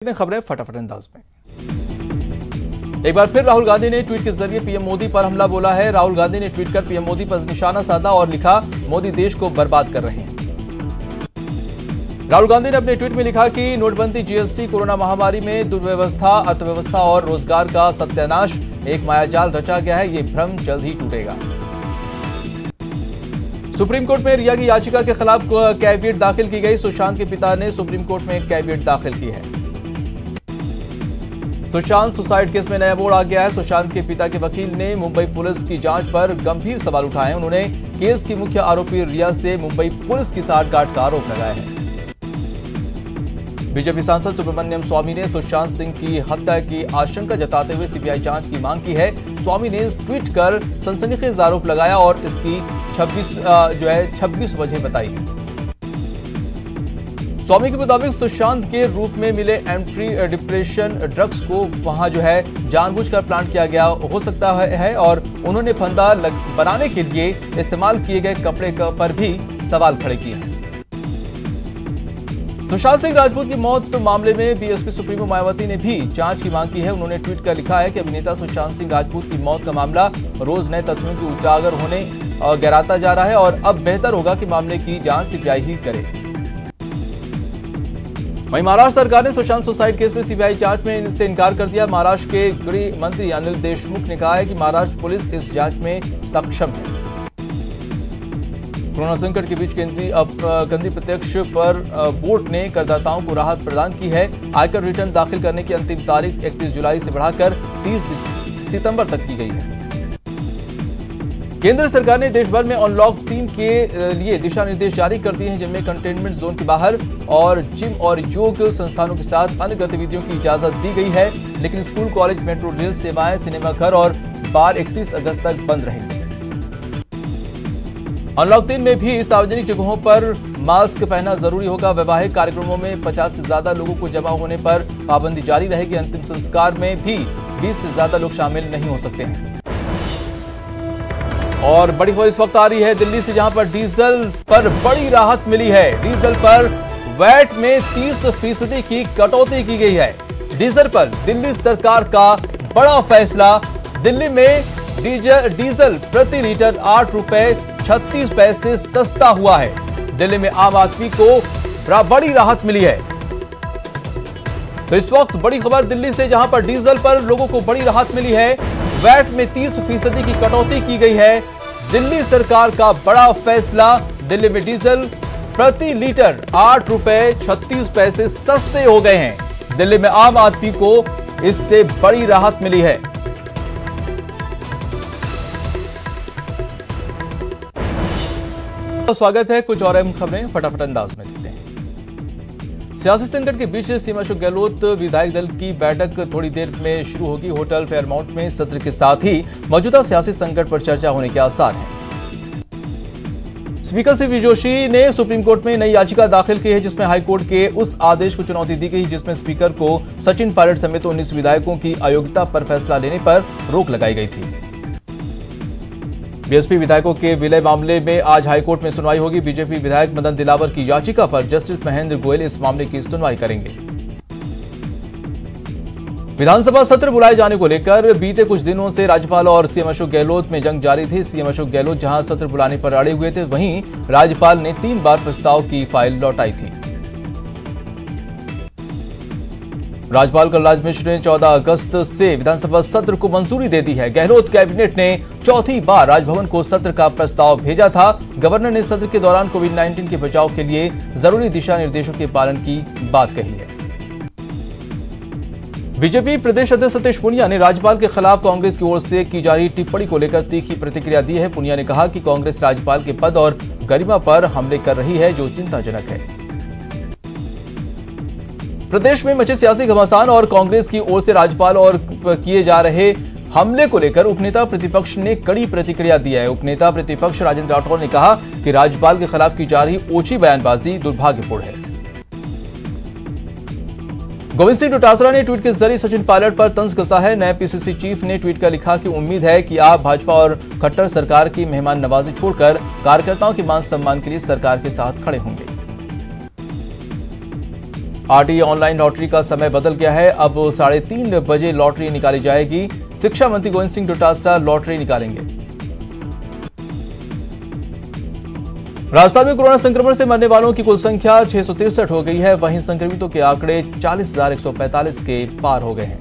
खबरें फटाफट अंदाज में। एक बार फिर राहुल गांधी ने ट्वीट के जरिए पीएम मोदी पर हमला बोला है। राहुल गांधी ने ट्वीट कर पीएम मोदी पर निशाना साधा और लिखा, मोदी देश को बर्बाद कर रहे हैं। राहुल गांधी ने अपने ट्वीट में लिखा कि नोटबंदी, जीएसटी, कोरोना महामारी में दुर्व्यवस्था, अर्थव्यवस्था और रोजगार का सत्यानाश एक मायाजाल रचा गया है। ये भ्रम जल्द ही टूटेगा। सुप्रीम कोर्ट में रिया की याचिका के खिलाफ कैविएट दाखिल की गई। सुशांत के पिता ने सुप्रीम कोर्ट में कैविएट दाखिल की है। सुशांत सुसाइड केस में नया मोड़ आ गया है। सुशांत के पिता के वकील ने मुंबई पुलिस की जांच पर गंभीर सवाल उठाए। उन्होंने केस की मुख्य आरोपी रिया से मुंबई पुलिस की साठगांठ का आरोप लगाया है। बीजेपी सांसद सुब्रमण्यम स्वामी ने सुशांत सिंह की हत्या की आशंका जताते हुए सीबीआई जांच की मांग की है। स्वामी ने ट्वीट कर सनसनीखेज आरोप लगाया और इसकी 26 वजह बताई है। स्वामी के मुताबिक सुशांत के रूप में मिले एंटी डिप्रेशन ड्रग्स को वहां जानबूझकर प्लांट किया गया हो सकता है और उन्होंने फंदा बनाने के लिए इस्तेमाल किए गए कपड़े पर भी सवाल खड़े किए हैं। सुशांत सिंह राजपूत की मौत मामले में बीएसपी सुप्रीमो मायावती ने भी जांच की मांग की है। उन्होंने ट्वीट कर लिखा है कि अभिनेता सुशांत सिंह राजपूत की मौत का मामला रोज नए तथ्यों के उजागर होने गहराता जा रहा है और अब बेहतर होगा कि मामले की जांच सीबीआई ही करे। वहीं महाराष्ट्र सरकार ने सुशांत सुसाइड केस में सीबीआई जांच में से इनकार कर दिया। महाराष्ट्र के गृह मंत्री अनिल देशमुख ने कहा है कि महाराष्ट्र पुलिस इस जांच में सक्षम है। कोरोना संकट के बीच केंद्रीय प्रत्यक्ष पर बोर्ड ने करदाताओं को राहत प्रदान की है। आयकर रिटर्न दाखिल करने की अंतिम तारीख 31 जुलाई से बढ़ाकर 30 सितंबर तक की गई है। केंद्र सरकार ने देश भर में अनलॉक 3 के लिए दिशा निर्देश जारी कर दिए हैं, जिनमें कंटेनमेंट जोन के बाहर और जिम और योग संस्थानों के साथ अन्य गतिविधियों की इजाजत दी गई है। लेकिन स्कूल, कॉलेज, मेट्रो रेल सेवाएं, सिनेमाघर और बार 31 अगस्त तक बंद रहेंगे। अनलॉक 3 में भी सार्वजनिक जगहों पर मास्क पहनना जरूरी होगा। वैवाहिक कार्यक्रमों में 50 से ज्यादा लोगों को जमा होने पर पाबंदी जारी रहेगी। अंतिम संस्कार में भी 20 से ज्यादा लोग शामिल नहीं हो सकते हैं। और बड़ी खबर इस वक्त आ रही है दिल्ली से, जहां पर डीजल पर बड़ी राहत मिली है। डीजल पर वैट में 30% की कटौती की गई है। डीजल पर दिल्ली सरकार का बड़ा फैसला। दिल्ली में डीजल प्रति लीटर 8 रुपए 36 पैसे सस्ता हुआ है। दिल्ली में आम आदमी को बड़ी राहत मिली है। तो इस वक्त बड़ी खबर दिल्ली से, जहां पर डीजल पर लोगों को बड़ी राहत मिली है। वैट में 30% की कटौती की गई है। दिल्ली सरकार का बड़ा फैसला। दिल्ली में डीजल प्रति लीटर 8 रुपए 36 पैसे सस्ते हो गए हैं। दिल्ली में आम आदमी को इससे बड़ी राहत मिली है। स्वागत है, कुछ और अहम खबरें फटाफट अंदाज में देखते हैं। सियासी संकट के बीच सीएम अशोक गहलोत विधायक दल की बैठक थोड़ी देर में शुरू होगी। होटल फेयरमाउंट में सत्र के साथ ही मौजूदा सियासी संकट पर चर्चा होने के आसार हैं। स्पीकर सीपी जोशी ने सुप्रीम कोर्ट में नई याचिका दाखिल की है, जिसमें हाईकोर्ट के उस आदेश को चुनौती दी गई जिसमें स्पीकर को सचिन पायलट समेत 19 विधायकों की अयोग्यता पर फैसला लेने पर रोक लगाई गई थी। बीएसपी विधायकों के विलय मामले में आज हाईकोर्ट में सुनवाई होगी। बीजेपी विधायक मदन दिलावर की याचिका पर जस्टिस महेंद्र गोयल इस मामले की सुनवाई करेंगे। विधानसभा सत्र बुलाए जाने को लेकर बीते कुछ दिनों से राज्यपाल और सीएम अशोक गहलोत में जंग जारी थी। सीएम अशोक गहलोत जहां सत्र बुलाने पर अड़े हुए थे, वहीं राज्यपाल ने 3 बार प्रस्ताव की फाइल लौटाई थी। राज्यपाल कलराज मिश्र ने 14 अगस्त से विधानसभा सत्र को मंजूरी दे दी है। गहलोत कैबिनेट ने चौथी बार राजभवन को सत्र का प्रस्ताव भेजा था। गवर्नर ने सत्र के दौरान कोविड-19 के बचाव के लिए जरूरी दिशा निर्देशों के पालन की बात कही है। बीजेपी प्रदेश अध्यक्ष सतीश पूनिया ने राज्यपाल के खिलाफ कांग्रेस की ओर से की जा रही टिप्पणी को लेकर तीखी प्रतिक्रिया दी है। पूनिया ने कहा कि कांग्रेस राज्यपाल के पद और गरिमा पर हमले कर रही है, जो चिंताजनक है। प्रदेश में मचे सियासी घमासान और कांग्रेस की ओर से राज्यपाल और किए जा रहे हमले को लेकर उपनेता प्रतिपक्ष ने कड़ी प्रतिक्रिया दी है। उपनेता प्रतिपक्ष राजेंद्र राठौर ने कहा कि राज्यपाल के खिलाफ की जा रही ओछी बयानबाजी दुर्भाग्यपूर्ण है। गोविंद सिंह डोटासरा ने ट्वीट के जरिए सचिन पायलट पर तंज कसा है। नए पीसीसी चीफ ने ट्वीट कर लिखा कि उम्मीद है कि आप भाजपा और खट्टर सरकार की मेहमान नवाजी छोड़कर कार्यकर्ताओं के मान सम्मान के लिए सरकार के साथ खड़े होंगे। आरटीए ऑनलाइन लॉटरी का समय बदल गया है। अब 3:30 बजे लॉटरी निकाली जाएगी। शिक्षा मंत्री गोविंद सिंह डोटासरा लॉटरी निकालेंगे। राजस्थान में कोरोना संक्रमण से मरने वालों की कुल संख्या 663 हो गई है। वहीं संक्रमितों के आंकड़े 40,145 के पार हो गए हैं।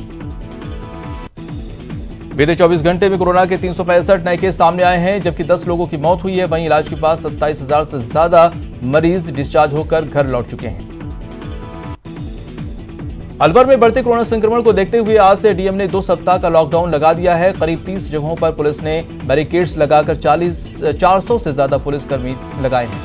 बीते 24 घंटे में कोरोना के 365 नए केस सामने आए हैं, जबकि 10 लोगों की मौत हुई है। वहीं इलाज के बाद 27,000 से ज्यादा मरीज डिस्चार्ज होकर घर लौट चुके हैं। अलवर में बढ़ते कोरोना संक्रमण को देखते हुए आज से डीएम ने 2 सप्ताह का लॉकडाउन लगा दिया है। करीब 30 जगहों पर पुलिस ने बैरिकेड्स लगाकर 400 से ज्यादा पुलिसकर्मी लगाए हैं।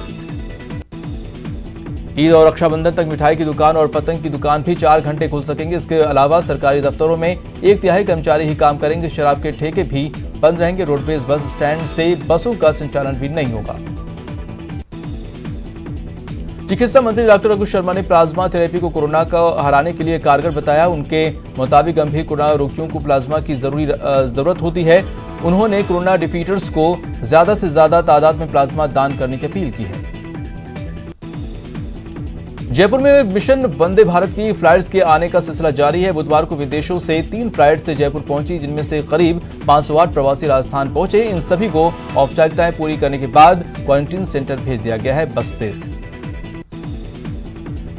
ईद और रक्षाबंधन तक मिठाई की दुकान और पतंग की दुकान भी 4 घंटे खुल सकेंगे। इसके अलावा सरकारी दफ्तरों में 1/3 कर्मचारी ही काम करेंगे। शराब के ठेके भी बंद रहेंगे। रोडवेज बस स्टैंड से बसों का संचालन भी नहीं होगा। चिकित्सा मंत्री डॉक्टर रघु शर्मा ने प्लाज्मा थेरेपी को कोरोना को हराने के लिए कारगर बताया। उनके मुताबिक गंभीर कोरोना रोगियों को प्लाज्मा की जरूरत होती है। उन्होंने कोरोना डिफीटर्स को ज्यादा से ज्यादा तादाद में प्लाज्मा दान करने की अपील की है। जयपुर में मिशन वंदे भारत की फ्लाइट्स के आने का सिलसिला जारी है। बुधवार को विदेशों से 3 फ्लाइट्स से जयपुर पहुंची, जिनमें से करीब 508 प्रवासी राजस्थान पहुंचे। इन सभी को औपचारिकताएं पूरी करने के बाद क्वारंटीन सेंटर भेज दिया गया है बस से।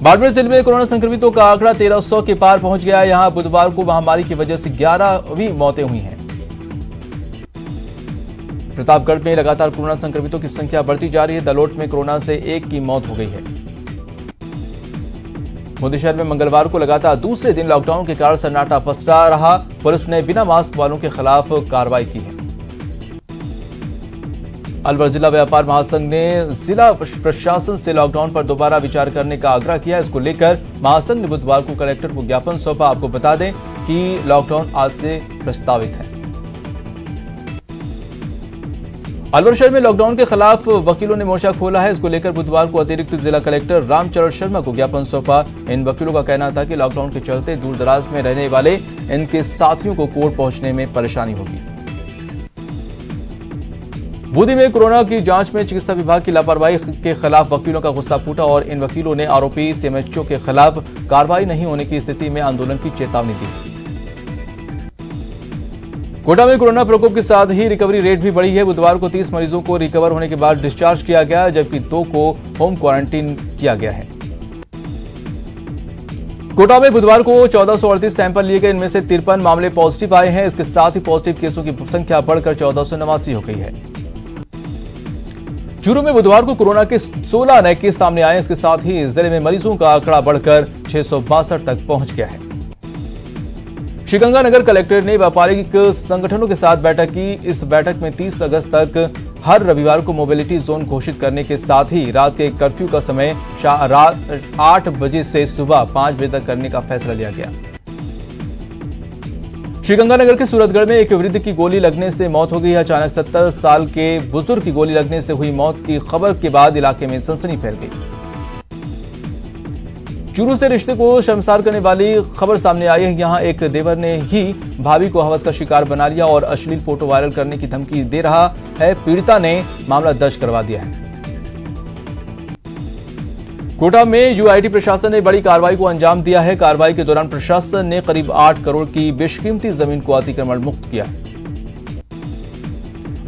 बाड़मेर जिले में कोरोना संक्रमितों का आंकड़ा 1300 के पार पहुंच गया है। यहां बुधवार को महामारी की वजह से 11वीं मौतें हुई हैं। प्रतापगढ़ में लगातार कोरोना संक्रमितों की संख्या बढ़ती जा रही है। दलोट में कोरोना से 1 की मौत हो गई है। मोदी शहर में मंगलवार को लगातार दूसरे दिन लॉकडाउन के कारण सन्नाटा पसरा रहा। पुलिस ने बिना मास्क वालों के खिलाफ कार्रवाई की है। अलवर जिला व्यापार महासंघ ने जिला प्रशासन से लॉकडाउन पर दोबारा विचार करने का आग्रह किया। इसको लेकर महासंघ ने बुधवार को कलेक्टर को ज्ञापन सौंपा। आपको बता दें कि लॉकडाउन आज से प्रस्तावित है। अलवर शहर में लॉकडाउन के खिलाफ वकीलों ने मोर्चा खोला है। इसको लेकर बुधवार को अतिरिक्त जिला कलेक्टर रामचरण शर्मा को ज्ञापन सौंपा। इन वकीलों का कहना था कि लॉकडाउन के चलते दूर दराज में रहने वाले इनके साथियों को कोर्ट पहुंचने में परेशानी होगी। बूंदी में कोरोना की जांच में चिकित्सा विभाग की लापरवाही के खिलाफ वकीलों का गुस्सा फूटा और इन वकीलों ने आरोपी सीएमएचओ के खिलाफ कार्रवाई नहीं होने की स्थिति में आंदोलन की चेतावनी दी। कोटा में कोरोना प्रकोप के साथ ही रिकवरी रेट भी बढ़ी है। बुधवार को 30 मरीजों को रिकवर होने के बाद डिस्चार्ज किया गया, जबकि 2 को होम क्वारंटीन किया गया है। कोटा में बुधवार को 1438 सैंपल लिए गए। इनमें से 53 मामले पॉजिटिव आए हैं। इसके साथ ही पॉजिटिव केसों की संख्या बढ़कर 1489 हो गई है। चूरू में बुधवार को कोरोना के 16 नए केस सामने आए। इसके साथ ही जिले में मरीजों का आंकड़ा बढ़कर 662 तक पहुंच गया है। श्रीगंगानगर कलेक्टर ने व्यापारिक संगठनों के साथ बैठक की। इस बैठक में 30 अगस्त तक हर रविवार को मोबिलिटी जोन घोषित करने के साथ ही रात के कर्फ्यू का समय रात 8 बजे से सुबह 5 बजे तक करने का फैसला लिया गया। श्रीगंगानगर के सूरतगढ़ में एक वृद्ध की गोली लगने से मौत हो गई है। अचानक 70 साल के बुजुर्ग की गोली लगने से हुई मौत की खबर के बाद इलाके में सनसनी फैल गई। चूरू से रिश्ते को शर्मसार करने वाली खबर सामने आई है। यहां एक देवर ने ही भाभी को हवस का शिकार बना लिया और अश्लील फोटो वायरल करने की धमकी दे रहा है। पीड़िता ने मामला दर्ज करवा दिया है। कोटा में यूआईटी प्रशासन ने बड़ी कार्रवाई को अंजाम दिया है। कार्रवाई के दौरान प्रशासन ने करीब 8 करोड़ की बेशकीमती जमीन को अतिक्रमण मुक्त किया।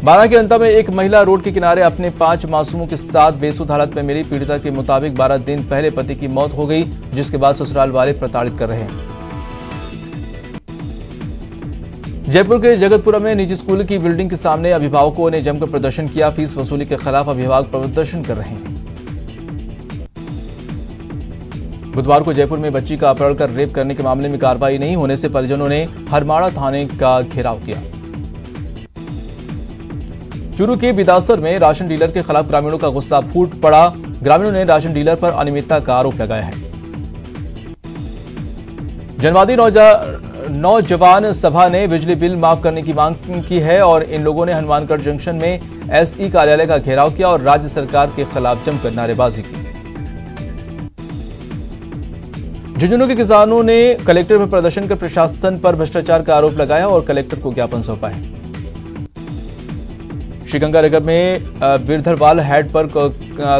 बारा के अंता में एक महिला रोड के किनारे अपने 5 मासूमों के साथ बेसुध हालत में मिली। पीड़िता के मुताबिक 12 दिन पहले पति की मौत हो गई, जिसके बाद ससुराल वाले प्रताड़ित कर रहे हैं। जयपुर के जगतपुरा में निजी स्कूल की बिल्डिंग के सामने अभिभावकों ने जमकर प्रदर्शन किया। फीस वसूली के खिलाफ अभिभावक प्रदर्शन कर रहे हैं। बुधवार को जयपुर में बच्ची का अपहरण कर रेप करने के मामले में कार्रवाई नहीं होने से परिजनों ने हरमाड़ा थाने का घेराव किया। चूरू के बिदासर में राशन डीलर के खिलाफ ग्रामीणों का गुस्सा फूट पड़ा। ग्रामीणों ने राशन डीलर पर अनियमितता का आरोप लगाया है। जनवादी नौजवान सभा ने बिजली बिल माफ करने की मांग की है और इन लोगों ने हनुमानगढ़ जंक्शन में एसई कार्यालय का घेराव किया और राज्य सरकार के खिलाफ जमकर नारेबाजी की। झुंझुनू के किसानों ने कलेक्टर पर प्रदर्शन कर प्रशासन पर भ्रष्टाचार का आरोप लगाया और कलेक्टर को ज्ञापन सौंपा है। श्रीगंगानगर में बिरधरवाल हेड पर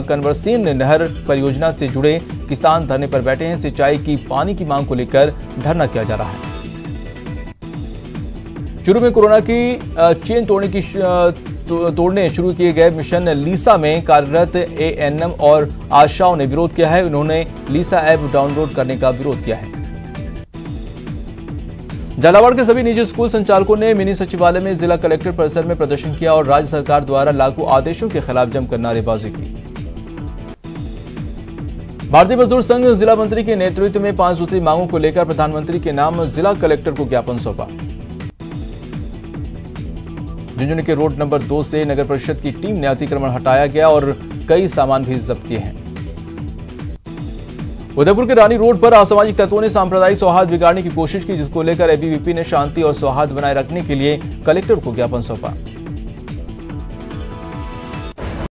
कन्वर्सीन नहर परियोजना से जुड़े किसान धरने पर बैठे हैं। सिंचाई की पानी की मांग को लेकर धरना किया जा रहा है। शुरू में कोरोना की चेन तोड़ने शुरू किए गए मिशन लीसा में कार्यरत एएनएम और आशाओं ने विरोध किया है। उन्होंने लीसा ऐप डाउनलोड करने का विरोध किया है। झालावाड़ के सभी निजी स्कूल संचालकों ने मिनी सचिवालय में जिला कलेक्टर परिसर में प्रदर्शन किया और राज्य सरकार द्वारा लागू आदेशों के खिलाफ जमकर नारेबाजी की। भारतीय मजदूर संघ जिला मंत्री के नेतृत्व में 5 सूत्री मांगों को लेकर प्रधानमंत्री के नाम जिला कलेक्टर को ज्ञापन सौंपा। झुंझुनू के रोड नंबर 2 से नगर परिषद की टीम ने अतिक्रमण हटाया गया और कई सामान भी जब्त किए हैं। उदयपुर के रानी रोड पर असामाजिक तत्वों ने सांप्रदायिक सौहार्द बिगाड़ने की कोशिश की, जिसको लेकर एबीवीपी ने शांति और सौहार्द बनाए रखने के लिए कलेक्टर को ज्ञापन सौंपा।